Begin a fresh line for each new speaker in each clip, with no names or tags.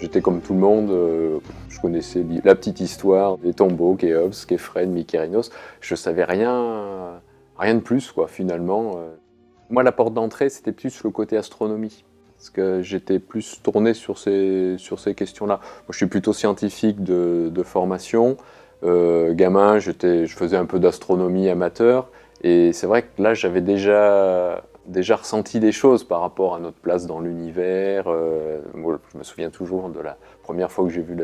J'étais comme tout le monde, je connaissais la petite histoire des tombeaux, Khéops, Képhrène, Mykérinos. Je savais rien de plus, quoi, finalement. Moi, la porte d'entrée, c'était plus le côté astronomie. Parce que j'étais plus tourné sur ces questions-là. Moi, je suis plutôt scientifique de formation. Gamin, je faisais un peu d'astronomie amateur. Et c'est vrai que là, j'avais déjà ressenti des choses par rapport à notre place dans l'univers. Moi, je me souviens toujours de la première fois que j'ai vu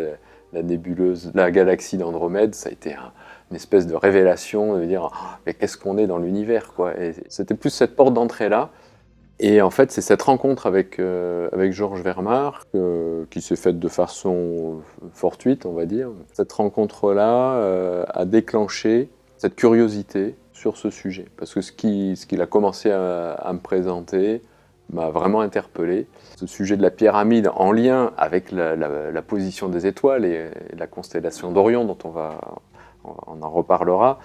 la nébuleuse, la galaxie d'Andromède. Ça a été une espèce de révélation, de dire oh, mais qu'est-ce qu'on est dans l'univers, quoi. Et c'était plus cette porte d'entrée-là. Et en fait, c'est cette rencontre avec Georges Vermar qui s'est faite de façon fortuite, on va dire. Cette rencontre-là a déclenché cette curiosité sur ce sujet. Parce que ce qu'il a commencé à me présenter m'a vraiment interpellé. Ce sujet de la pyramide en lien avec la position des étoiles et la constellation d'Orion, dont on en reparlera,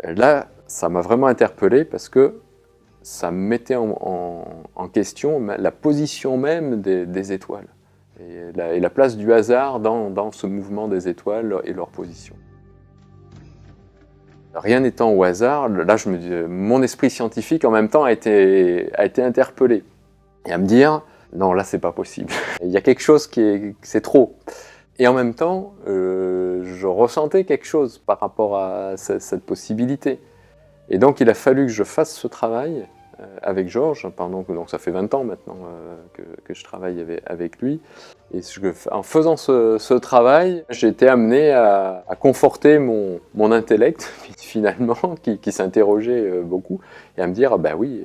là, ça m'a vraiment interpellé parce que ça mettait en question la position même des étoiles et la place du hasard dans ce mouvement des étoiles et leur position. Rien n'étant au hasard, là mon esprit scientifique en même temps a été interpellé et à me dire non, là c'est pas possible. Il y a quelque chose c'est trop. Et en même temps, je ressentais quelque chose par rapport à cette possibilité. Et donc il a fallu que je fasse ce travail avec Georges, donc ça fait 20 ans maintenant que je travaille avec lui. Et en faisant ce travail, j'ai été amené à conforter mon intellect, finalement, qui s'interrogeait beaucoup, et à me dire, bah oui,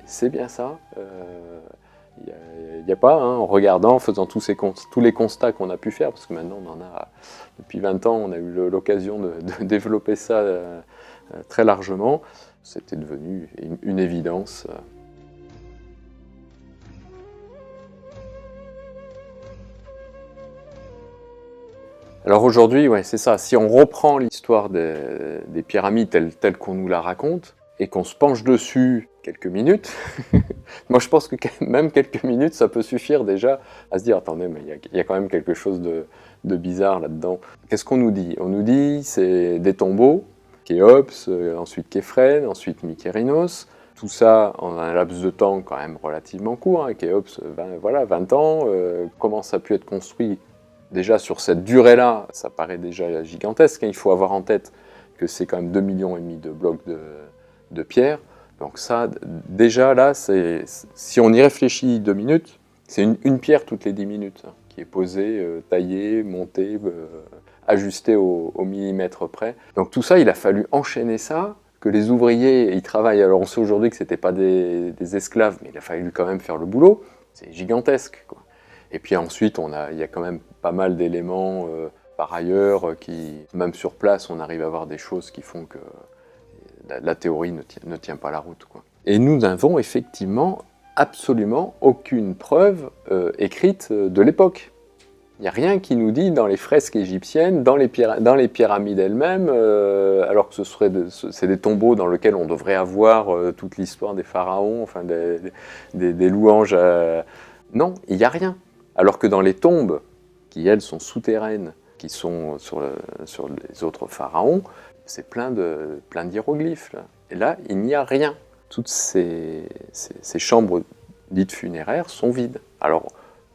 c'est bien ça. Il n'y a pas, hein, en regardant, en faisant tous les constats qu'on a pu faire, parce que maintenant on en a, depuis 20 ans, on a eu l'occasion de développer ça très largement. C'était devenu une évidence. Alors aujourd'hui, ouais, c'est ça. Si on reprend l'histoire des pyramides telle qu'on nous la raconte, et qu'on se penche dessus quelques minutes, moi je pense que même quelques minutes, ça peut suffire déjà à se dire, attendez, mais il y a quand même quelque chose de bizarre là-dedans. Qu'est-ce qu'on nous dit? On nous dit c'est des tombeaux, Khéops, ensuite Képhrène, ensuite Mykérinos. Tout ça en un laps de temps quand même relativement court. Hein. Khéops, 20 ans. Comment ça a pu être construit? Déjà sur cette durée-là, ça paraît déjà gigantesque. Hein. Il faut avoir en tête que c'est quand même 2,5 millions de blocs de pierre. Donc ça, déjà là, si on y réfléchit 2 minutes, c'est une pierre toutes les 10 minutes hein, qui est posée, taillée, montée, ajustée au millimètre près. Donc tout ça, il a fallu enchaîner ça, que les ouvriers, ils travaillent. Alors on sait aujourd'hui que ce n'étaient pas des esclaves, mais il a fallu quand même faire le boulot. C'est gigantesque, quoi. Et puis ensuite, il y a quand même pas mal d'éléments par ailleurs même sur place, on arrive à voir des choses qui font que la théorie ne tient pas la route, quoi. Et nous n'avons effectivement absolument aucune preuve écrite de l'époque. Il n'y a rien qui nous dit dans les fresques égyptiennes, dans les pyramides elles-mêmes, alors que c'est des tombeaux dans lesquels on devrait avoir toute l'histoire des pharaons, enfin des louanges. Non, il n'y a rien. Alors que dans les tombes, qui elles sont souterraines, qui sont sur les autres pharaons, c'est plein d'hiéroglyphes. Là. Et là, il n'y a rien. Toutes ces chambres dites funéraires sont vides. Alors,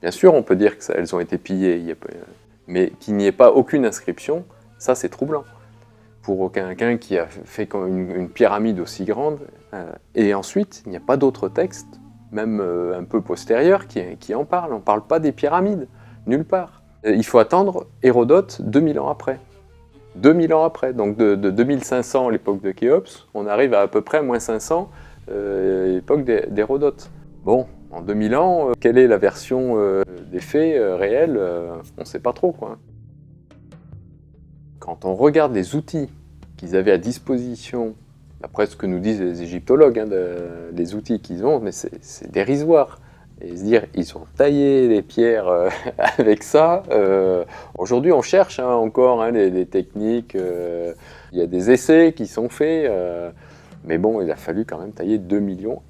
bien sûr, on peut dire qu'elles ont été pillées, mais qu'il n'y ait pas aucune inscription, ça c'est troublant. Pour quelqu'un qui a fait une pyramide aussi grande, et ensuite, il n'y a pas d'autres textes, même un peu postérieurs, qui en parlent. On ne parle pas des pyramides, nulle part. Il faut attendre Hérodote 2000 ans après. 2000 ans après, donc de 2500 à l'époque de Khéops, on arrive à peu près moins 500 à l'époque d'Hérodote. Bon, en 2000 ans, quelle est la version des faits réels? On ne sait pas trop, quoi. Quand on regarde les outils qu'ils avaient à disposition, d'après ce que nous disent les égyptologues, hein, les outils qu'ils ont, mais c'est dérisoire. Et se dire, ils ont taillé les pierres avec ça. Aujourd'hui, on cherche hein, encore hein, les techniques. Il y a des essais qui sont faits. Mais bon, il a fallu quand même tailler 2,5 millions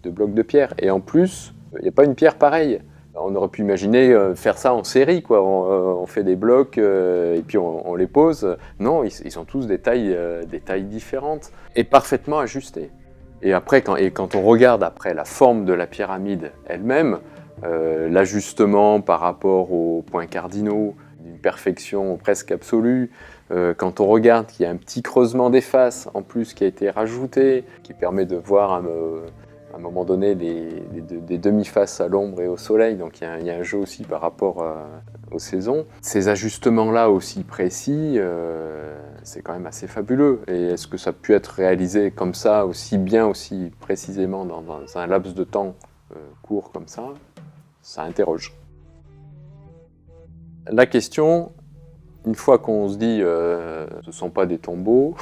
de blocs de pierre. Et en plus, il n'y a pas une pierre pareille. On aurait pu imaginer faire ça en série, quoi. On fait des blocs et puis on les pose. Non, ils ont tous des tailles différentes et parfaitement ajustés. Et après, quand on regarde après la forme de la pyramide elle-même, l'ajustement par rapport aux points cardinaux, d'une perfection presque absolue, quand on regarde qu'il y a un petit creusement des faces en plus qui a été rajouté, qui permet de voir à un moment donné des demi-faces à l'ombre et au soleil, donc il y a un jeu aussi par rapport aux saisons. Ces ajustements-là aussi précis, c'est quand même assez fabuleux. Et est-ce que ça a pu être réalisé comme ça, aussi bien, aussi précisément dans un laps de temps court comme ça interroge. La question, une fois qu'on se dit ce ne sont pas des tombeaux,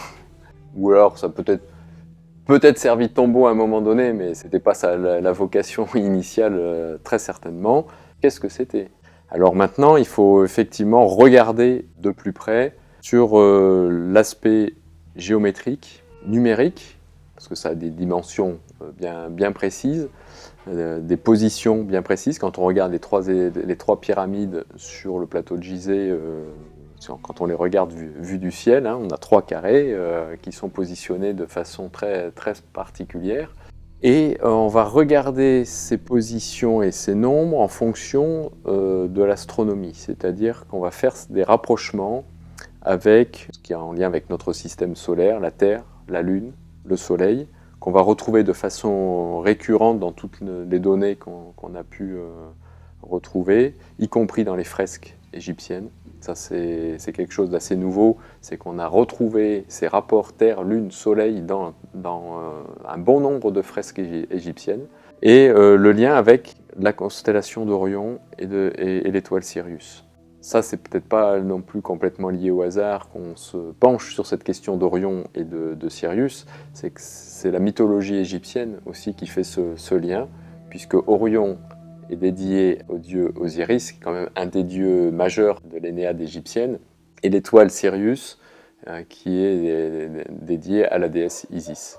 ou alors ça peut-être servi de tombeau à un moment donné, mais c'était pas ça la vocation initiale très certainement. Qu'est-ce que c'était? Alors maintenant, il faut effectivement regarder de plus près sur l'aspect géométrique, numérique, parce que ça a des dimensions bien précises, des positions bien précises. Quand on regarde les trois pyramides sur le plateau de Gizeh, quand on les regarde vus du ciel, hein, on a 3 carrés qui sont positionnés de façon très particulière. Et on va regarder ces positions et ces nombres en fonction de l'astronomie, c'est-à-dire qu'on va faire des rapprochements avec ce qui est en lien avec notre système solaire, la Terre, la Lune, le Soleil, qu'on va retrouver de façon récurrente dans toutes les données qu'on a pu retrouver, y compris dans les fresques égyptiennes. Ça, c'est quelque chose d'assez nouveau, c'est qu'on a retrouvé ces rapports Terre, Lune, Soleil dans un bon nombre de fresques égyptiennes, et le lien avec la constellation d'Orion et l'étoile Sirius. Ça, c'est peut-être pas non plus complètement lié au hasard qu'on se penche sur cette question d'Orion et de Sirius, c'est que c'est la mythologie égyptienne aussi qui fait ce lien, puisque Orion est dédié au dieu Osiris, qui est quand même un des dieux majeurs de l'Énéade égyptienne, et l'étoile Sirius, qui est dédiée à la déesse Isis.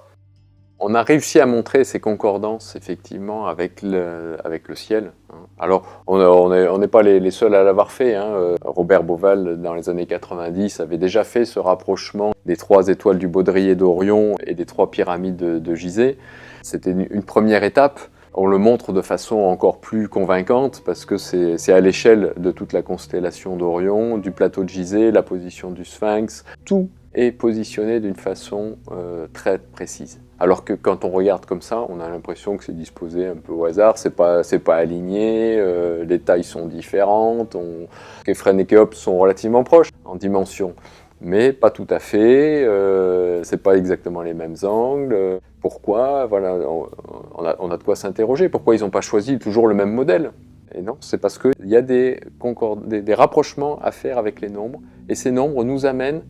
On a réussi à montrer ces concordances, effectivement, avec le ciel. Alors, on n'est pas les seuls à l'avoir fait. Robert Bauval, dans les années 90, avait déjà fait ce rapprochement des 3 étoiles du Baudrier d'Orion et des 3 pyramides de Gizeh. C'était une première étape. On le montre de façon encore plus convaincante parce que c'est à l'échelle de toute la constellation d'Orion, du plateau de Gizeh, la position du Sphinx. Tout est positionné d'une façon très précise. Alors que quand on regarde comme ça, on a l'impression que c'est disposé un peu au hasard, c'est pas aligné, les tailles sont différentes, Képhren et Khéops sont relativement proches en dimension, mais pas tout à fait, c'est pas exactement les mêmes angles. Pourquoi? Voilà, on a de quoi s'interroger. Pourquoi ils n'ont pas choisi toujours le même modèle? Et non, c'est parce qu'il y a des rapprochements à faire avec les nombres, et ces nombres nous amènent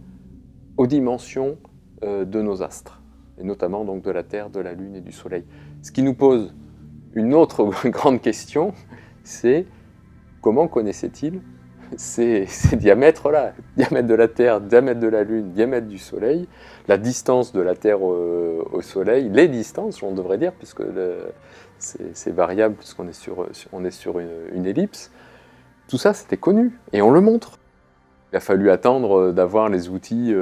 aux dimensions de nos astres, et notamment donc de la Terre, de la Lune et du Soleil. Ce qui nous pose une autre grande question, c'est comment connaissait-il ces diamètres-là, diamètre de la Terre, diamètre de la Lune, diamètre du Soleil, la distance de la Terre au Soleil, les distances, on devrait dire, puisque c'est variable, puisqu'on est sur une ellipse. Tout ça, c'était connu, et on le montre. Il a fallu attendre d'avoir les outils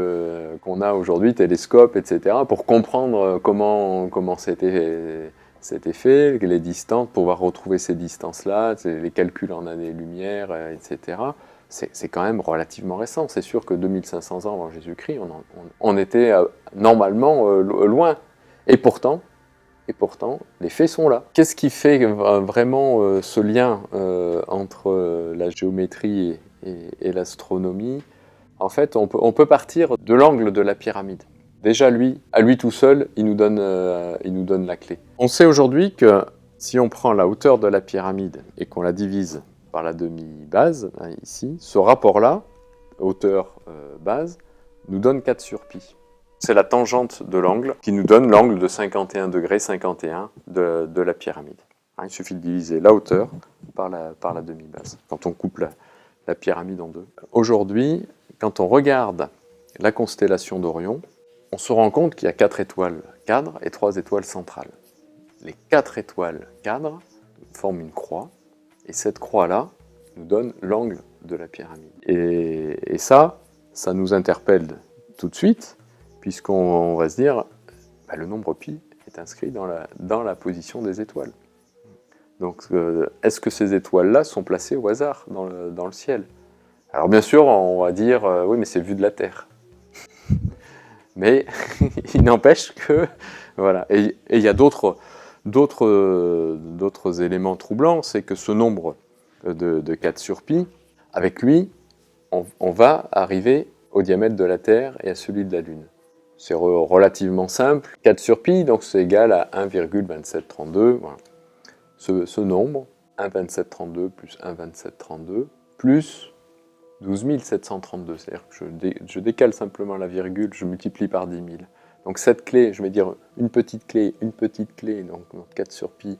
qu'on a aujourd'hui, télescopes, etc., pour comprendre comment c'était fait, les distances, pouvoir retrouver ces distances-là, les calculs en années-lumière, etc. C'est quand même relativement récent. C'est sûr que 2500 ans avant Jésus-Christ, on était normalement loin. Et pourtant, les faits sont là. Qu'est-ce qui fait vraiment ce lien entre la géométrie et l'astronomie? En fait, on peut partir de l'angle de la pyramide. Déjà, à lui tout seul, il nous donne la clé. On sait aujourd'hui que si on prend la hauteur de la pyramide et qu'on la divise par la demi-base, ici, ce rapport-là, hauteur-base, nous donne 4 sur pi. C'est la tangente de l'angle qui nous donne l'angle de 51 degrés 51 de la pyramide. Il suffit de diviser la hauteur par la demi-base, quand on coupe la pyramide en deux. Aujourd'hui, quand on regarde la constellation d'Orion, on se rend compte qu'il y a 4 étoiles cadres et 3 étoiles centrales. Les 4 étoiles cadres forment une croix, Et cette croix-là nous donne l'angle de la pyramide. Et ça nous interpelle tout de suite, puisqu'on va se dire, bah, le nombre pi est inscrit dans la position des étoiles. Donc, est-ce que ces étoiles-là sont placées au hasard dans le ciel? Alors bien sûr, on va dire, oui, mais c'est vu de la Terre. Mais il n'empêche que, voilà. Et il y a d'autres éléments troublants, c'est que ce nombre de 4 sur pi, avec lui, on va arriver au diamètre de la Terre et à celui de la Lune. C'est relativement simple. 4 sur pi, donc c'est égal à 1,2732. Voilà. Ce nombre, 1,2732 plus 1,2732, plus 12 732. C'est-à-dire que je décale simplement la virgule, je multiplie par 10 000. Donc cette clé, je vais dire une petite clé, donc notre 4 sur pi,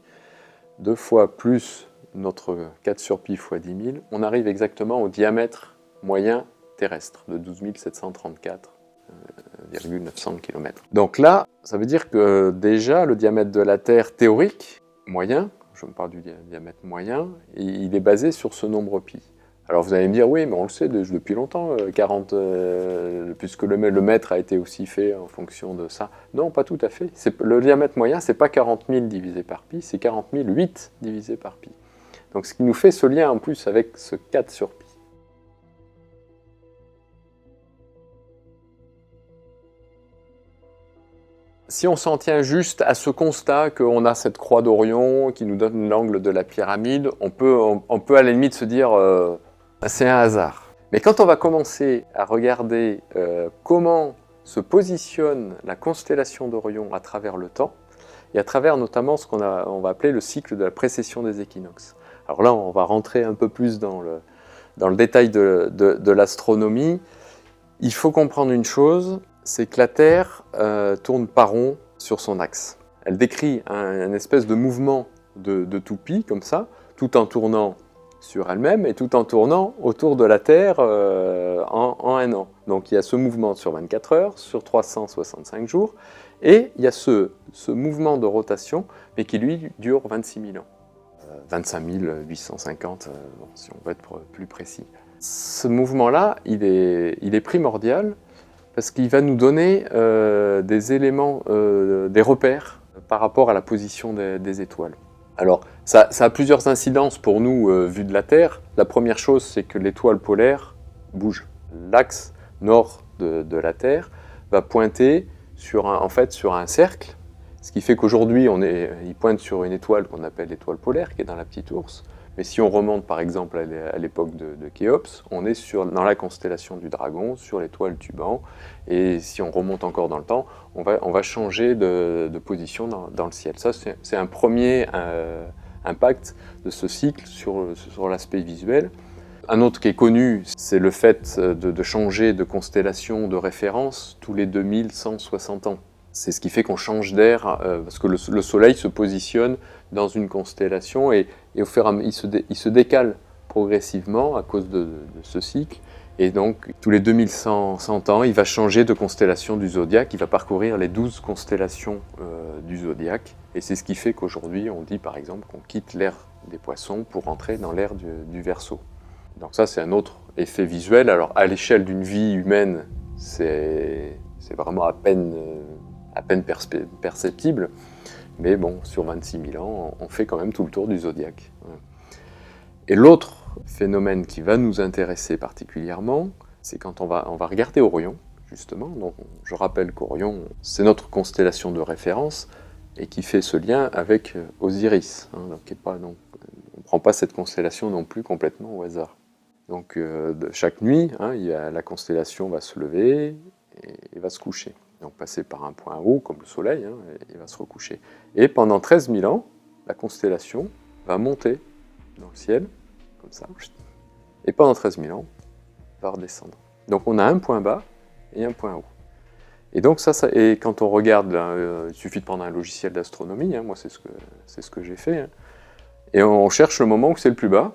2 fois plus notre 4 sur pi fois 10 000, on arrive exactement au diamètre moyen terrestre de 12 734,900 km. Donc là, ça veut dire que déjà le diamètre de la Terre théorique, moyen, je me parle du diamètre moyen, il est basé sur ce nombre pi. Alors vous allez me dire, oui, mais on le sait depuis longtemps, 40, puisque le mètre a été aussi fait en fonction de ça. Non, pas tout à fait. Le diamètre moyen, c'est pas 40 000 divisé par pi, c'est 40 008 divisé par pi. Donc ce qui nous fait ce lien en plus avec ce 4 sur pi. Si on s'en tient juste à ce constat qu'on a cette croix d'Orion qui nous donne l'angle de la pyramide, on peut à la limite se dire c'est un hasard. Mais quand on va commencer à regarder comment se positionne la constellation d'Orion à travers le temps, et à travers notamment ce qu'on va appeler le cycle de la précession des équinoxes. Alors là, on va rentrer un peu plus dans le détail de l'astronomie. Il faut comprendre une chose, c'est que la Terre tourne pas rond sur son axe. Elle décrit un espèce de mouvement de toupie, comme ça, tout en tournant sur elle-même et tout en tournant autour de la Terre en un an. Donc il y a ce mouvement sur 24 heures, sur 365 jours, et il y a ce mouvement de rotation, mais qui lui dure 26 000 ans. 25 850, si on veut être plus précis. Ce mouvement-là, il est primordial, parce qu'il va nous donner des éléments, des repères par rapport à la position des étoiles. Alors, ça a plusieurs incidences pour nous, vu de la Terre. La première chose, c'est que l'étoile polaire bouge. L'axe nord de la Terre va pointer sur un cercle, ce qui fait qu'aujourd'hui, il pointe sur une étoile qu'on appelle l'étoile polaire, qui est dans la petite ours. Mais si on remonte par exemple à l'époque de Khéops, on est dans la constellation du Dragon, sur l'étoile Tuban, et si on remonte encore dans le temps, on va changer de position dans le ciel. Ça, c'est un premier impact de ce cycle sur l'aspect visuel. Un autre qui est connu, c'est le fait de changer de constellation de référence tous les 2160 ans. C'est ce qui fait qu'on change d'air, parce que le Soleil se positionne dans une constellation et au fur et à mesure, il se décale progressivement à cause de ce cycle. Et donc, tous les 2100 ans, il va changer de constellation du zodiaque, il va parcourir les 12 constellations du zodiaque. Et c'est ce qui fait qu'aujourd'hui, on dit par exemple qu'on quitte l'ère des Poissons pour entrer dans l'ère du Verseau. Donc ça, c'est un autre effet visuel. Alors, à l'échelle d'une vie humaine, c'est vraiment à peine perceptible, mais bon, sur 26 000 ans, on fait quand même tout le tour du zodiaque. Et l'autre phénomène qui va nous intéresser particulièrement, c'est quand on va regarder Orion, justement. Donc, je rappelle qu'Orion, c'est notre constellation de référence, et qui fait ce lien avec Osiris. Donc, on ne prend pas cette constellation non plus complètement au hasard. Donc, chaque nuit, la constellation va se lever et va se coucher. Donc passer par un point haut, comme le Soleil, et va se recoucher. Et pendant 13 000 ans, la constellation va monter dans le ciel, comme ça, et pendant 13 000 ans, va redescendre. Donc on a un point bas et un point haut. Et donc et quand on regarde, il suffit de prendre un logiciel d'astronomie, moi c'est ce que j'ai fait, et on cherche le moment où c'est le plus bas,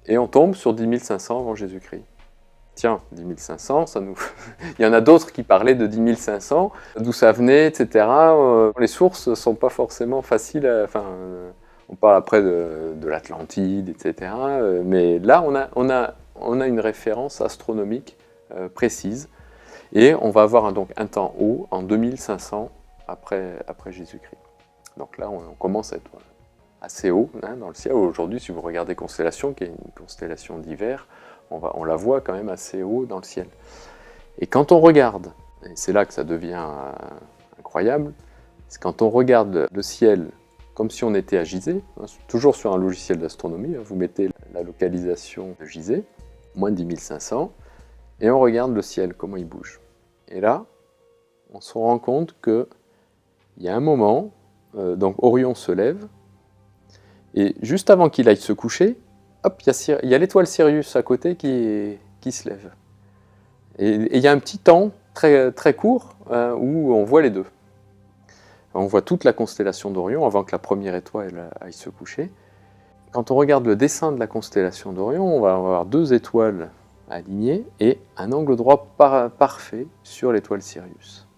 et on tombe sur 10 500 avant Jésus-Christ. Tiens, 10 500, il y en a d'autres qui parlaient de 10 500, d'où ça venait, etc. Les sources ne sont pas forcément faciles, On parle après de l'Atlantide, etc. Mais là, on a une référence astronomique précise. Et on va avoir donc un temps haut en 2500 après Jésus-Christ. Donc là, on commence à être assez haut hein, dans le ciel. Aujourd'hui, si vous regardez Constellation, qui est une constellation d'hiver, on la voit quand même assez haut dans le ciel. Et quand on regarde, et c'est là que ça devient incroyable, c'est quand on regarde le ciel comme si on était à Gizeh, hein, toujours sur un logiciel d'astronomie, hein, vous mettez la localisation de Gizeh, moins de 10 500, et on regarde le ciel, comment il bouge. Et là, on se rend compte qu'il y a un moment, donc Orion se lève, et juste avant qu'il aille se coucher, hop, il y a l'étoile Sirius à côté qui se lève. Et il y a un petit temps très, très court où on voit les deux. On voit toute la constellation d'Orion avant que la première étoile aille se coucher. Quand on regarde le dessin de la constellation d'Orion, on va avoir deux étoiles alignées et un angle droit parfait sur l'étoile Sirius.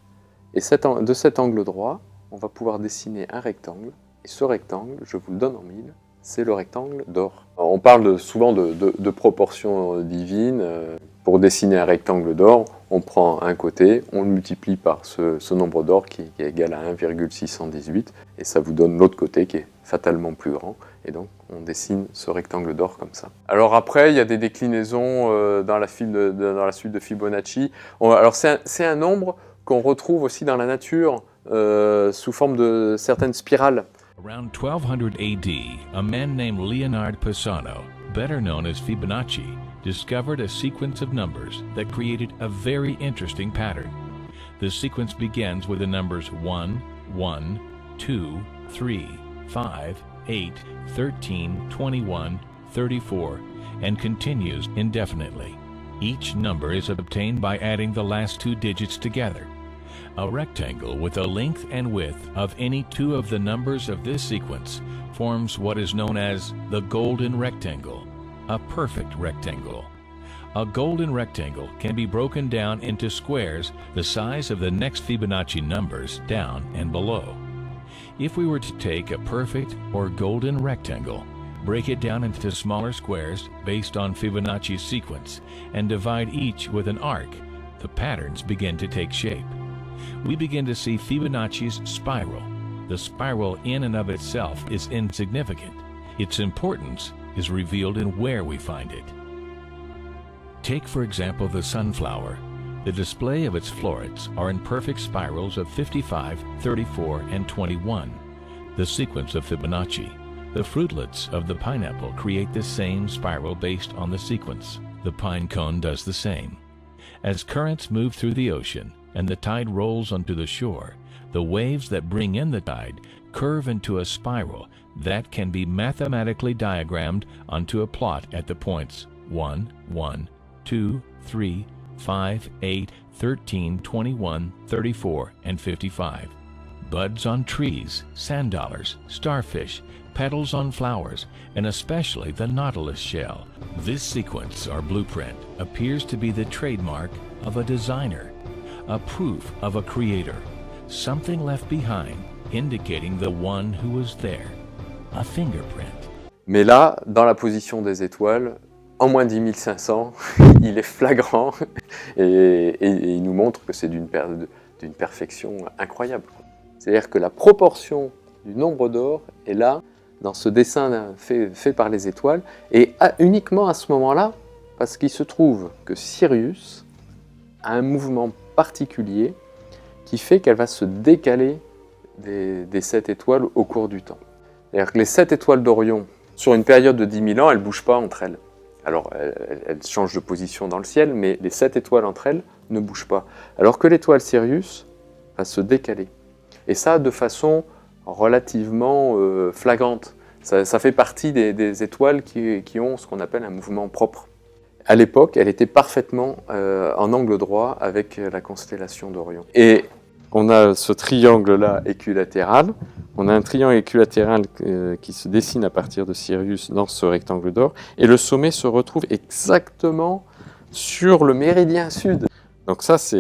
Et de cet angle droit, on va pouvoir dessiner un rectangle. Et ce rectangle, je vous le donne en mille, c'est le rectangle d'or. On parle souvent de proportions divines. Pour dessiner un rectangle d'or, on prend un côté, on le multiplie par ce nombre d'or qui est égal à 1,618, et ça vous donne l'autre côté qui est fatalement plus grand, et donc on dessine ce rectangle d'or comme ça. Alors après, il y a des déclinaisons dans la suite de Fibonacci. Alors c'est un nombre qu'on retrouve aussi dans la nature sous forme de certaines spirales.
Around 1200 AD, a man named Leonard Pisano, better known as Fibonacci, discovered a sequence of numbers that created a very interesting pattern. The sequence begins with the numbers 1, 1, 2, 3, 5, 8, 13, 21, 34, and continues indefinitely. Each number is obtained by adding the last two digits together. A rectangle with a length and width of any two of the numbers of this sequence forms what is known as the golden rectangle, a perfect rectangle. A golden rectangle can be broken down into squares the size of the next Fibonacci numbers down and below. If we were to take a perfect or golden rectangle, break it down into smaller squares based on Fibonacci's sequence, and divide each with an arc, the patterns begin to take shape. We begin to see Fibonacci's spiral. The spiral in and of itself is insignificant. Its importance is revealed in where we find it. Take, for example, the sunflower. The display of its florets are in perfect spirals of 55, 34, and 21, the sequence of Fibonacci. The fruitlets of the pineapple create the same spiral based on the sequence. The pine cone does the same. As currents move through the ocean and the tide rolls onto the shore, the waves that bring in the tide curve into a spiral that can be mathematically diagrammed onto a plot at the points 1, 1, 2, 3, 5, 8, 13, 21, 34, and 55. Buds on trees, sand dollars, starfish, petals on flowers, and especially the nautilus shell. This sequence or blueprint appears to be the trademark of a designer, a proof of a creator, something left behind indicating the one who was there, a fingerprint.
Mais là, dans la position des étoiles, en moins 10 500, il est flagrant et il nous montre que c'est d'une perfection incroyable. C'est-à-dire que la proportion du nombre d'or est là, dans ce dessin fait par les étoiles, et uniquement à ce moment-là, parce qu'il se trouve que Sirius a un mouvement particulier qui fait qu'elle va se décaler des 7 étoiles au cours du temps. C'est-à-dire que les 7 étoiles d'Orion, sur une période de 10 000 ans, elles ne bougent pas entre elles. Alors, elles changent de position dans le ciel, mais les 7 étoiles entre elles ne bougent pas. Alors que l'étoile Sirius va se décaler. Et ça, de façon relativement flagrante. Ça fait partie des étoiles qui ont ce qu'on appelle un mouvement propre. À l'époque, elle était parfaitement en angle droit avec la constellation d'Orion. Et on a ce triangle-là équilatéral. On a un triangle équilatéral qui se dessine à partir de Sirius dans ce rectangle d'or. Et le sommet se retrouve exactement sur le méridien sud. Donc ça, ça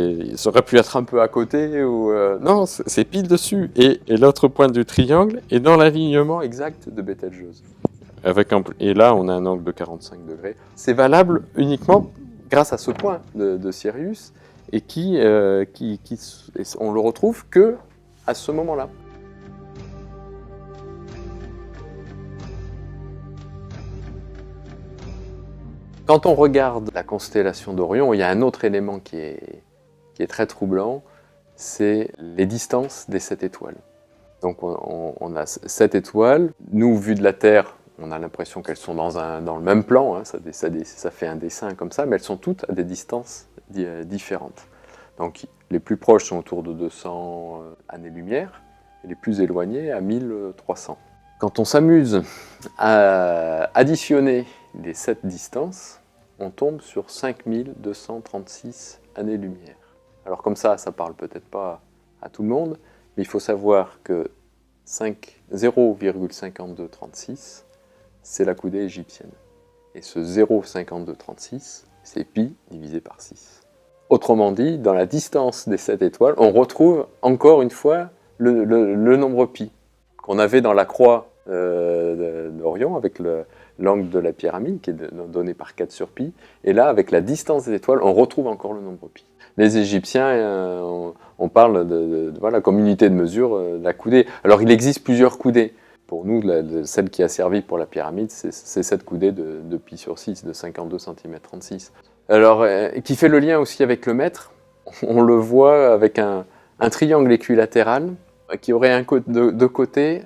aurait pu être un peu à côté, ou non, c'est pile dessus. Et l'autre point du triangle est dans l'alignement exact de Betelgeuse. Et là, on a un angle de 45 degrés. C'est valable uniquement grâce à ce point de Sirius, et on le retrouve que à ce moment-là. Quand on regarde la constellation d'Orion, il y a un autre élément qui est très troublant, c'est les distances des 7 étoiles. Donc on a 7 étoiles. Nous, vu de la Terre, on a l'impression qu'elles sont dans le même plan, hein, ça fait un dessin comme ça, mais elles sont toutes à des distances différentes. Donc les plus proches sont autour de 200 années-lumière, et les plus éloignées à 1300. Quand on s'amuse à additionner les 7 distances, on tombe sur 5236 années-lumière. Alors comme ça parle peut-être pas à tout le monde, mais il faut savoir que 0,5236, c'est la coudée égyptienne. Et ce 0,5236, c'est pi divisé par 6. Autrement dit, dans la distance des 7 étoiles, on retrouve encore une fois le nombre pi qu'on avait dans la croix d'Orion avec l'angle de la pyramide qui est donné par 4 sur pi. Et là, avec la distance des étoiles, on retrouve encore le nombre pi. Les Égyptiens, on parle voilà, comme unité de mesure de la coudée. Alors il existe plusieurs coudées. Pour nous, celle qui a servi pour la pyramide, c'est cette coudée de pi sur 6, de 52 cm 36. Alors, qui fait le lien aussi avec le mètre. On le voit avec un triangle équilatéral qui aurait de côté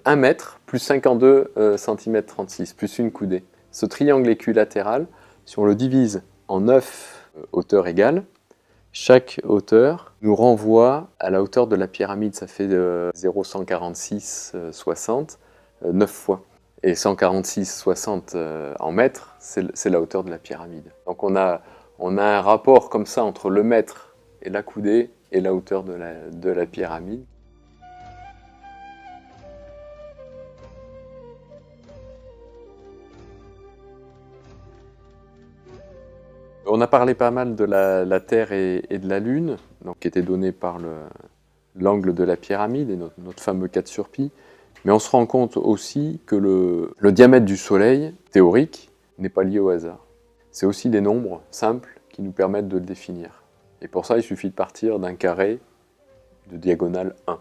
1 mètre plus 52 cm 36, plus une coudée. Ce triangle équilatéral, si on le divise en 9 hauteurs égales, chaque hauteur nous renvoie à la hauteur de la pyramide. Ça fait 0,146 60, 9 fois. Et 146 60 en mètres, c'est la hauteur de la pyramide. Donc on a un rapport comme ça entre le mètre et la coudée et la hauteur de la pyramide. On a parlé pas mal de la Terre et de la Lune, donc, qui était donné par l'angle de la pyramide et notre fameux 4 sur pi. Mais on se rend compte aussi que le diamètre du Soleil, théorique, n'est pas lié au hasard. C'est aussi des nombres simples qui nous permettent de le définir. Et pour ça, il suffit de partir d'un carré de diagonale 1.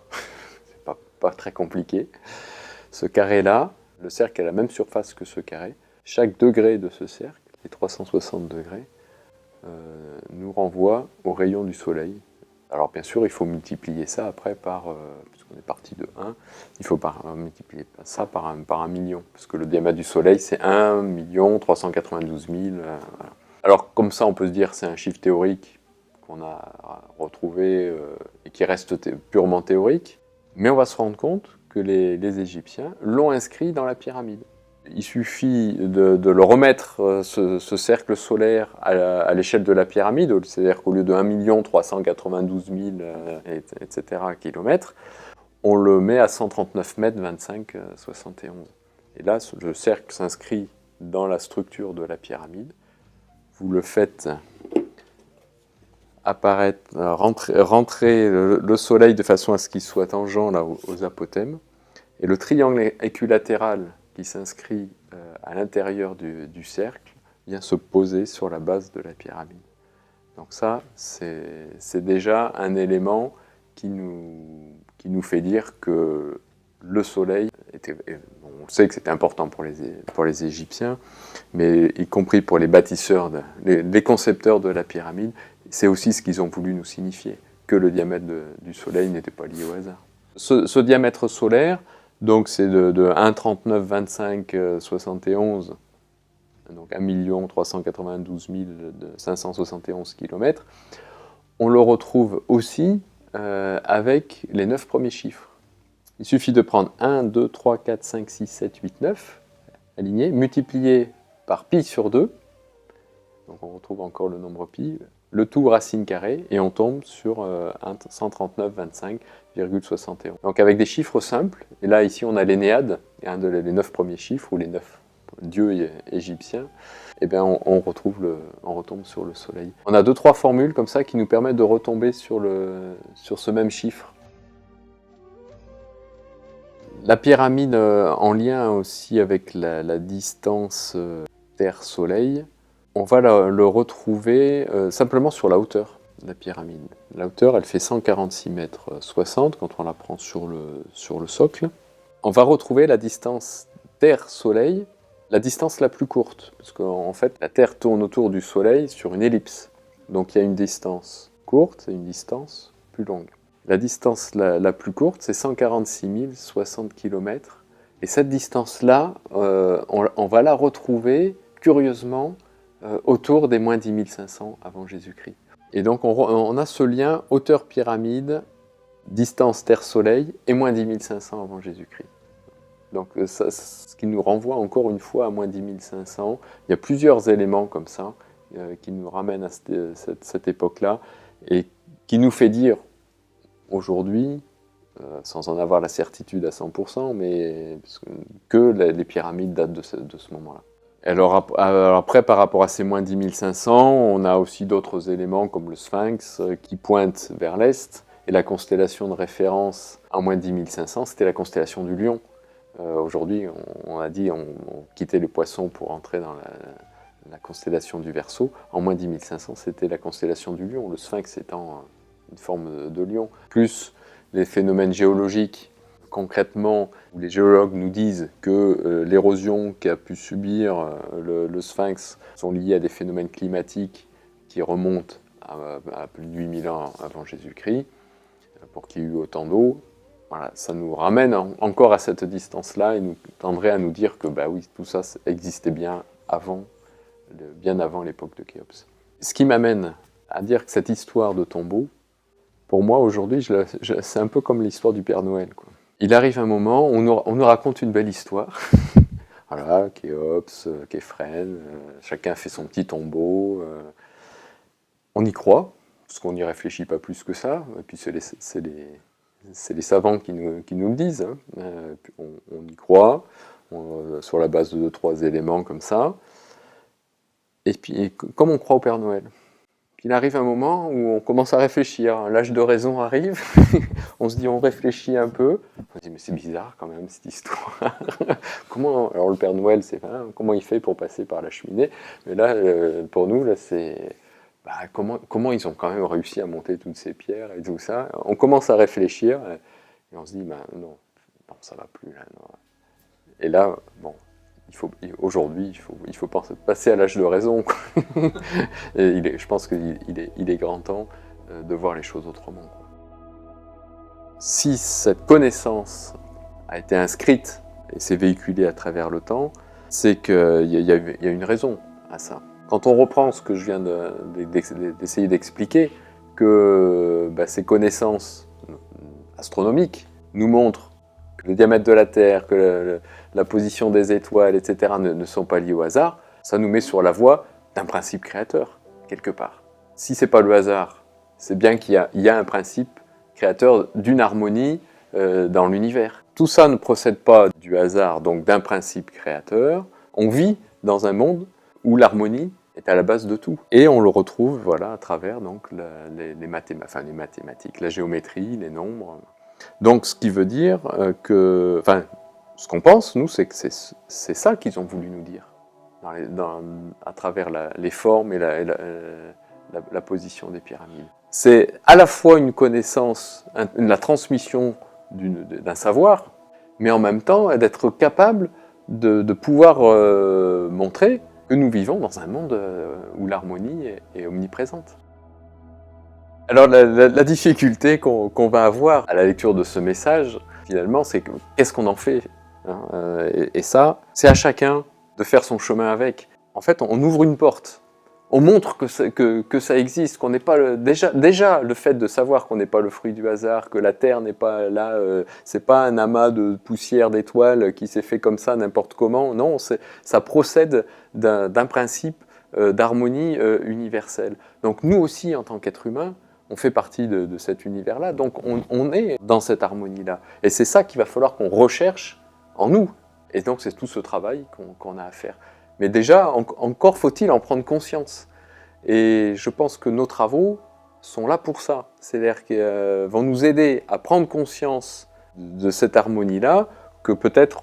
C'est pas très compliqué. Ce carré-là, le cercle a la même surface que ce carré. Chaque degré de ce cercle, les 360 degrés, nous renvoie au rayon du Soleil. Alors bien sûr, il faut multiplier ça après par, puisqu'on est parti de 1, il faut multiplier ça par un million, parce que le diamètre du Soleil, c'est 1 392 000. Voilà. Alors comme ça, on peut se dire que c'est un chiffre théorique qu'on a retrouvé et qui reste purement théorique, mais on va se rendre compte que les Égyptiens l'ont inscrit dans la pyramide. Il suffit de le remettre, ce cercle solaire, à l'échelle de la pyramide, c'est-à-dire qu'au lieu de 1 392 000, etc. kilomètres, on le met à 139 mètres 25 71. Et là, le cercle s'inscrit dans la structure de la pyramide. Vous le faites apparaître, rentrer le Soleil de façon à ce qu'il soit tangent là, aux apothèmes. Et le triangle équilatéral qui s'inscrit à l'intérieur du cercle vient se poser sur la base de la pyramide. Donc ça, c'est déjà un élément qui nous fait dire que le Soleil on sait que c'était important pour les Égyptiens, mais y compris pour les bâtisseurs, les concepteurs de la pyramide, c'est aussi ce qu'ils ont voulu nous signifier, que le diamètre du Soleil n'était pas lié au hasard. Ce diamètre solaire, donc c'est de 1,39 25 71, donc 1 392 571 km. On le retrouve aussi avec les 9 premiers chiffres. Il suffit de prendre 1, 2, 3, 4, 5, 6, 7, 8, 9, alignés, multipliés par pi sur 2, donc on retrouve encore le nombre pi, le tout racine carrée, et on tombe sur 139 25,71. Donc avec des chiffres simples, et là ici on a l'énéade, les 9 premiers chiffres, ou les 9 dieu égyptien, eh bien on retombe sur le soleil. On a 2-3 formules comme ça qui nous permettent de retomber sur ce même chiffre. La pyramide en lien aussi avec la distance Terre-Soleil, on va le retrouver simplement sur la hauteur de la pyramide. La hauteur, elle fait 146,60 mètres quand on la prend sur le socle. On va retrouver la distance Terre-Soleil, la distance la plus courte, parce qu'en fait, la Terre tourne autour du Soleil sur une ellipse. Donc il y a une distance courte et une distance plus longue. La distance la plus courte, c'est 146 060 km. Et cette distance-là, on va la retrouver, curieusement, autour des moins 10 500 avant Jésus-Christ. Et donc on a ce lien hauteur-pyramide, distance Terre-Soleil et moins 10 500 avant Jésus-Christ. Donc ça, ce qui nous renvoie encore une fois à moins 10 500. Il y a plusieurs éléments comme ça qui nous ramènent à cette époque-là et qui nous fait dire aujourd'hui, sans en avoir la certitude à 100%, mais que les pyramides datent de ce moment-là. Alors après, par rapport à ces moins 10 500, on a aussi d'autres éléments comme le Sphinx qui pointe vers l'est, et la constellation de référence en moins 10 500, c'était la constellation du Lion. Aujourd'hui, on a dit on quittait le Poisson pour entrer dans la constellation du Verseau. En moins 10 500, c'était la constellation du Lion, le Sphinx étant une forme de lion. Plus les phénomènes géologiques, concrètement, où les géologues nous disent que l'érosion qu'a pu subir le Sphinx sont liées à des phénomènes climatiques qui remontent à plus de 8000 ans avant Jésus-Christ, pour qu'il y ait eu autant d'eau. Voilà, ça nous ramène encore à cette distance-là et nous tendrait à nous dire que bah oui, tout ça existait bien avant l'époque de Khéops. Ce qui m'amène à dire que cette histoire de tombeau, pour moi aujourd'hui, c'est un peu comme l'histoire du Père Noël, quoi. Il arrive un moment, on nous raconte une belle histoire. Voilà, Khéops, Képhren, chacun fait son petit tombeau. On y croit, parce qu'on n'y réfléchit pas plus que ça. Et puis c'est les savants qui nous le disent. Hein. On y croit, sur la base de 2-3 éléments comme ça. Et puis, comme on croit au Père Noël, il arrive un moment où on commence à réfléchir. L'âge de raison arrive, on se dit, on réfléchit un peu. On se dit, mais c'est bizarre quand même cette histoire. Alors le Père Noël, c'est comment il fait pour passer par la cheminée. Mais là, pour nous, là, c'est comment ils ont quand même réussi à monter toutes ces pierres et tout ça. On commence à réfléchir et on se dit, non, ça va plus là. Non. Et là, bon. Aujourd'hui, il faut passer à l'âge de raison. Et je pense qu'il est grand temps de voir les choses autrement. Si cette connaissance a été inscrite et s'est véhiculée à travers le temps, c'est qu'il y a une raison à ça. Quand on reprend ce que je viens d'essayer d'expliquer, que ces connaissances astronomiques nous montrent que le diamètre de la Terre, que la position des étoiles, etc. ne sont pas liés au hasard, ça nous met sur la voie d'un principe créateur, quelque part. Si ce n'est pas le hasard, c'est bien qu'il y a un principe créateur d'une harmonie dans l'univers. Tout ça ne procède pas du hasard, donc d'un principe créateur. On vit dans un monde où l'harmonie est à la base de tout. Et on le retrouve à travers donc, les mathématiques, la géométrie, les nombres. Donc, ce qui veut dire que, ce qu'on pense, nous, c'est que c'est ça qu'ils ont voulu nous dire, à travers les formes et la position des pyramides. C'est à la fois une connaissance, la transmission d'un savoir, mais en même temps d'être capable de pouvoir montrer que nous vivons dans un monde où l'harmonie est omniprésente. Alors la difficulté qu'on va avoir à la lecture de ce message, finalement, c'est qu'est-ce qu'on en fait, hein, et ça, c'est à chacun de faire son chemin avec. En fait, on ouvre une porte, on montre que ça existe, qu'on n'est pas déjà le fait de savoir qu'on n'est pas le fruit du hasard, que la Terre n'est pas là, c'est pas un amas de poussière d'étoiles qui s'est fait comme ça n'importe comment. Non, ça procède d'un principe d'harmonie universelle. Donc nous aussi, en tant qu'êtres humains, on fait partie de cet univers-là, donc on est dans cette harmonie-là. Et c'est ça qu'il va falloir qu'on recherche en nous. Et donc c'est tout ce travail qu'on a à faire. Mais déjà, encore faut-il en prendre conscience. Et je pense que nos travaux sont là pour ça. C'est-à-dire qu'ils vont nous aider à prendre conscience de cette harmonie-là, que peut-être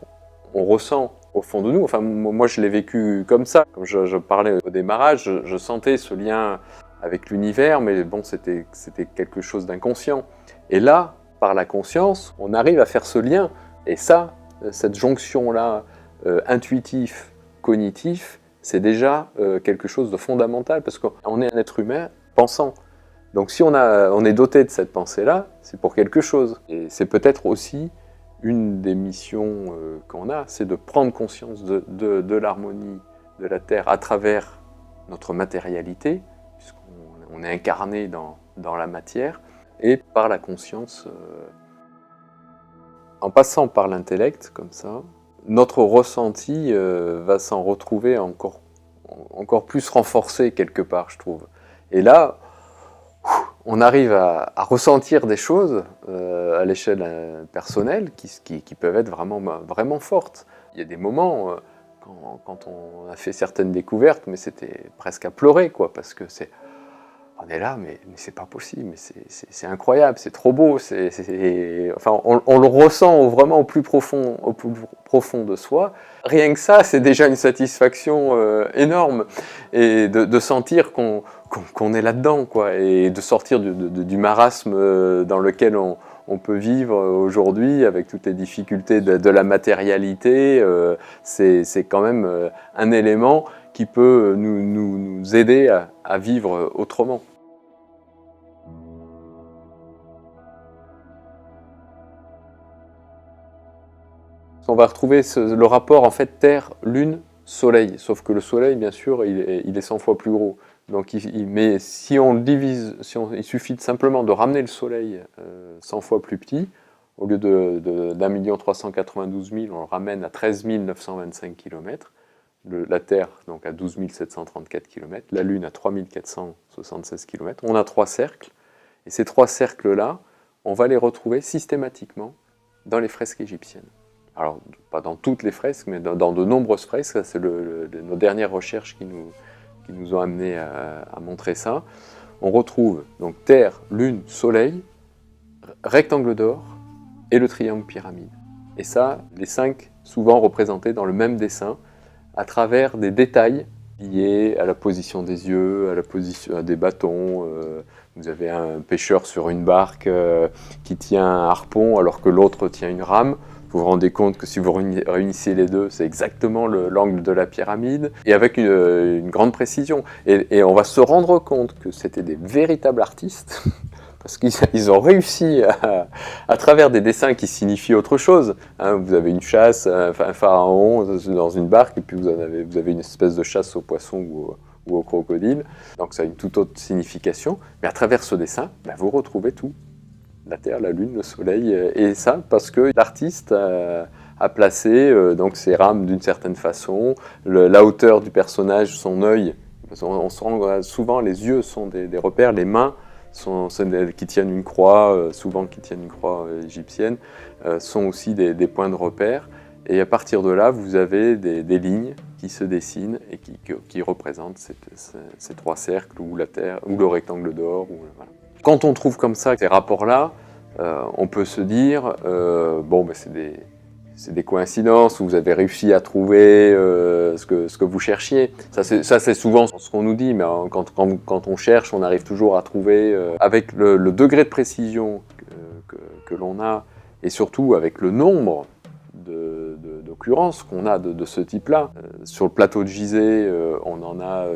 on ressent au fond de nous. Enfin, moi je l'ai vécu comme ça. Comme je parlais au démarrage, je sentais ce lien avec l'univers, mais bon, c'était quelque chose d'inconscient. Et là, par la conscience, on arrive à faire ce lien. Et ça, cette jonction-là, intuitif, cognitif, c'est déjà quelque chose de fondamental, parce qu'on est un être humain pensant. Donc si on est doté de cette pensée-là, c'est pour quelque chose. Et c'est peut-être aussi une des missions qu'on a, c'est de prendre conscience de l'harmonie de la Terre à travers notre matérialité, puisqu'on est incarné dans la matière, et par la conscience, en passant par l'intellect, comme ça, notre ressenti va s'en retrouver encore plus renforcé quelque part, je trouve. Et là, on arrive à ressentir des choses à l'échelle personnelle qui peuvent être vraiment fortes. Il y a des moments, quand on a fait certaines découvertes, mais c'était presque à pleurer, quoi, parce que on est là, mais c'est pas possible, mais c'est incroyable, c'est trop beau, enfin, on le ressent vraiment au plus profond de soi. Rien que ça, c'est déjà une satisfaction énorme, et de sentir qu'on est là-dedans, quoi, et de sortir du marasme dans lequel on peut vivre aujourd'hui, avec toutes les difficultés de la matérialité. C'est quand même un élément qui peut nous aider à vivre autrement. On va retrouver le rapport en fait Terre, Lune, Soleil, sauf que le Soleil, bien sûr, il est 100 fois plus gros. Donc, mais si on le divise, il suffit simplement de ramener le Soleil 100 fois plus petit, au lieu d'1 392 000, on le ramène à 13 925 km. La Terre donc à 12 734 km, la Lune à 3 476 km. On a 3 cercles, et ces 3 cercles-là, on va les retrouver systématiquement dans les fresques égyptiennes. Alors, pas dans toutes les fresques, mais dans de nombreuses fresques. C'est nos dernières recherches qui nous ont amenés à montrer ça. On retrouve donc Terre, Lune, Soleil, rectangle d'or et le triangle pyramide. Et ça, les 5 souvent représentés dans le même dessin, à travers des détails liés à la position des yeux, à la position des bâtons. Vous avez un pêcheur sur une barque qui tient un harpon alors que l'autre tient une rame. Vous vous rendez compte que si vous réunissez les deux, c'est exactement l'angle de la pyramide, et avec une grande précision. Et on va se rendre compte que c'était des véritables artistes, parce qu'ils ont réussi à travers des dessins qui signifient autre chose. Hein, vous avez une chasse, un pharaon dans une barque, et puis vous avez une espèce de chasse aux poissons ou aux crocodiles. Donc ça a une toute autre signification. Mais à travers ce dessin, vous retrouvez tout. La Terre, la Lune, le Soleil, et ça parce que l'artiste a placé donc ses rames d'une certaine façon, la hauteur du personnage, son œil. On se rend souvent, les yeux sont des repères, les mains sont celles qui tiennent une croix, souvent qui tiennent une croix égyptienne, sont aussi des points de repère. Et à partir de là, vous avez des lignes qui se dessinent et qui représentent ces 3 cercles, ou la Terre, ou le rectangle d'or. Voilà. Quand on trouve comme ça ces rapports-là, on peut se dire, c'est des coïncidences, où vous avez réussi à trouver ce que vous cherchiez. Ça c'est souvent ce qu'on nous dit, mais quand on cherche, on arrive toujours à trouver, avec le degré de précision que l'on a, et surtout avec le nombre d'occurrences qu'on a de ce type-là. Sur le plateau de Gizeh, on en a,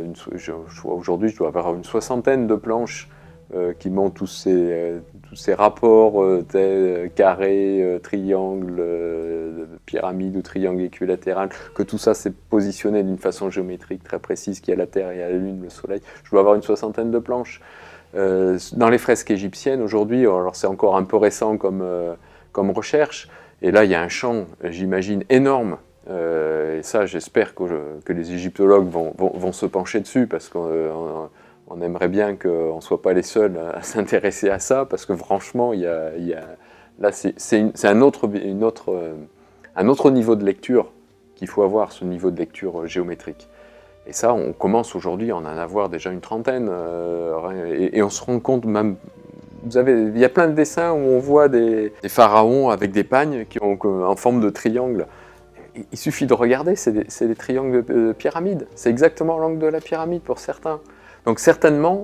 aujourd'hui je dois avoir une 60aine de planches qui montrent tous ces rapports carrés, triangles, pyramides ou triangles équilatérales, que tout ça s'est positionné d'une façon géométrique très précise, qu'il y a la Terre, il y a la Lune, le Soleil. Je dois avoir une 60aine de planches. Dans les fresques égyptiennes, aujourd'hui, alors c'est encore un peu récent comme recherche, et là il y a un champ, j'imagine, énorme. Et ça, j'espère que les égyptologues vont se pencher dessus, parce qu'on aimerait bien qu'on ne soit pas les seuls à s'intéresser à ça, parce que franchement, là, c'est un autre niveau de lecture qu'il faut avoir, ce niveau de lecture géométrique. Et ça, on commence aujourd'hui à en avoir déjà une trentaine, et on se rend compte même, il y a plein de dessins où on voit des pharaons avec des pagnes qui ont en forme de triangle. Il suffit de regarder, c'est des triangles de pyramide. C'est exactement l'angle de la pyramide pour certains. Donc certainement,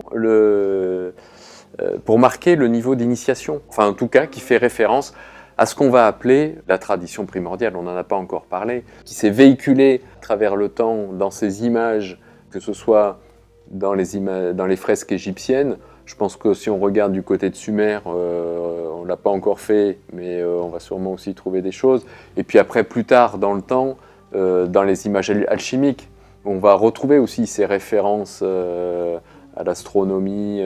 pour marquer le niveau d'initiation, enfin en tout cas qui fait référence à ce qu'on va appeler la tradition primordiale, on n'en a pas encore parlé, qui s'est véhiculée à travers le temps dans ces images, que ce soit dans les fresques égyptiennes. Je pense que si on regarde du côté de Sumer, on ne l'a pas encore fait, mais on va sûrement aussi trouver des choses. Et puis après, plus tard dans le temps, dans les images alchimiques, on va retrouver aussi ces références à l'astronomie.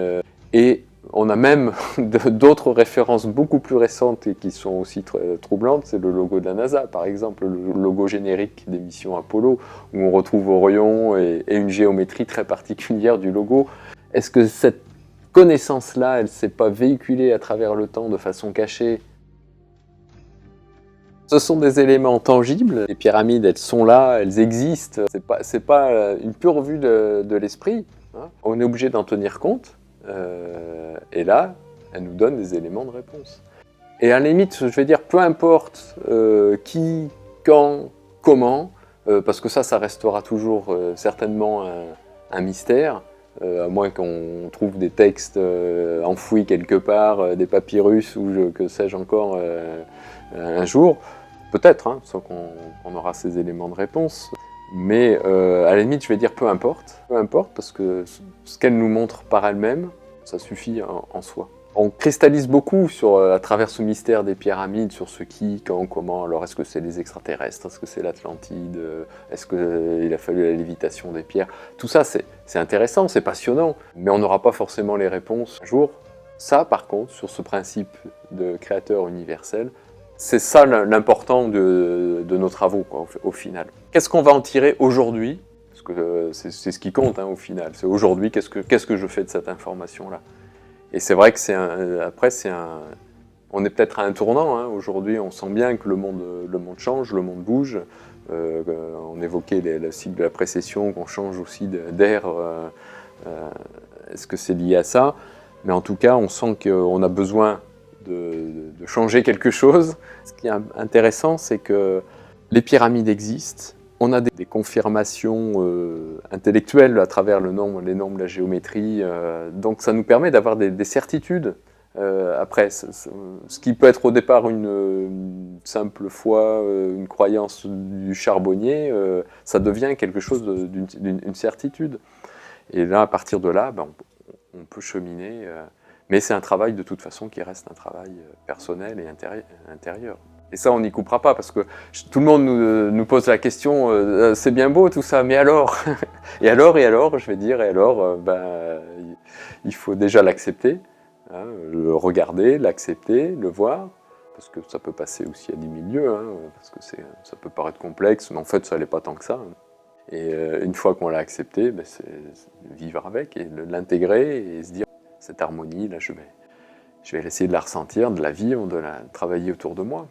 Et on a même d'autres références beaucoup plus récentes et qui sont aussi très troublantes. C'est le logo de la NASA, par exemple, le logo générique des missions Apollo, où on retrouve Orion et une géométrie très particulière du logo. Est-ce que cette connaissance-là, elle ne s'est pas véhiculée à travers le temps de façon cachée? Ce sont des éléments tangibles. Les pyramides, elles sont là, elles existent. C'est pas une pure vue de l'esprit, hein. On est obligé d'en tenir compte. Et là, elle nous donne des éléments de réponse. Et à la limite, je vais dire, peu importe qui, quand, comment, parce que ça restera toujours certainement un mystère, à moins qu'on trouve des textes enfouis quelque part, des papyrus ou que sais-je encore un jour. Peut-être, hein, sans qu'on aura ces éléments de réponse. Mais à la limite, je vais dire peu importe, parce que ce qu'elle nous montre par elle-même, ça suffit en soi. On cristallise beaucoup à travers ce mystère des pyramides, sur ce qui, quand, comment. Alors est-ce que c'est les extraterrestres, est-ce que c'est l'Atlantide, est-ce qu'il a fallu la lévitation des pierres? Tout ça, c'est intéressant, c'est passionnant, mais on n'aura pas forcément les réponses un jour. Ça, par contre, sur ce principe de créateur universel, c'est ça l'important de nos travaux, quoi, au final. Qu'est-ce qu'on va en tirer aujourd'hui? Parce que c'est ce qui compte, hein, au final. C'est aujourd'hui, qu'est-ce que je fais de cette information-là? Et c'est vrai que on est peut-être à un tournant, hein. Aujourd'hui, on sent bien que le monde change, le monde bouge. On évoquait le cycle de la précession, qu'on change aussi d'air. Est-ce que c'est lié à ça? Mais en tout cas, on sent qu'on a besoin de changer quelque chose. Ce qui est intéressant, c'est que les pyramides existent. On a des confirmations intellectuelles à travers les nombres, la géométrie. Donc ça nous permet d'avoir des certitudes. Après, ce qui peut être au départ une simple foi, une croyance du charbonnier, ça devient quelque chose d'une certitude. Et là, à partir de là, on peut cheminer. Mais c'est un travail de toute façon qui reste un travail personnel et intérieur. Et ça, on n'y coupera pas, parce que tout le monde nous pose la question, c'est bien beau tout ça, mais alors? Et alors, je vais dire, il faut déjà l'accepter, hein, le regarder, l'accepter, le voir, parce que ça peut passer aussi à 10 000 lieues, hein, parce que ça peut paraître complexe, mais en fait, ça n'est pas tant que ça. Hein. Et une fois qu'on l'a accepté, c'est vivre avec, et l'intégrer, et se dire, cette harmonie, là, je vais essayer de la ressentir, de la vivre, de la travailler autour de moi.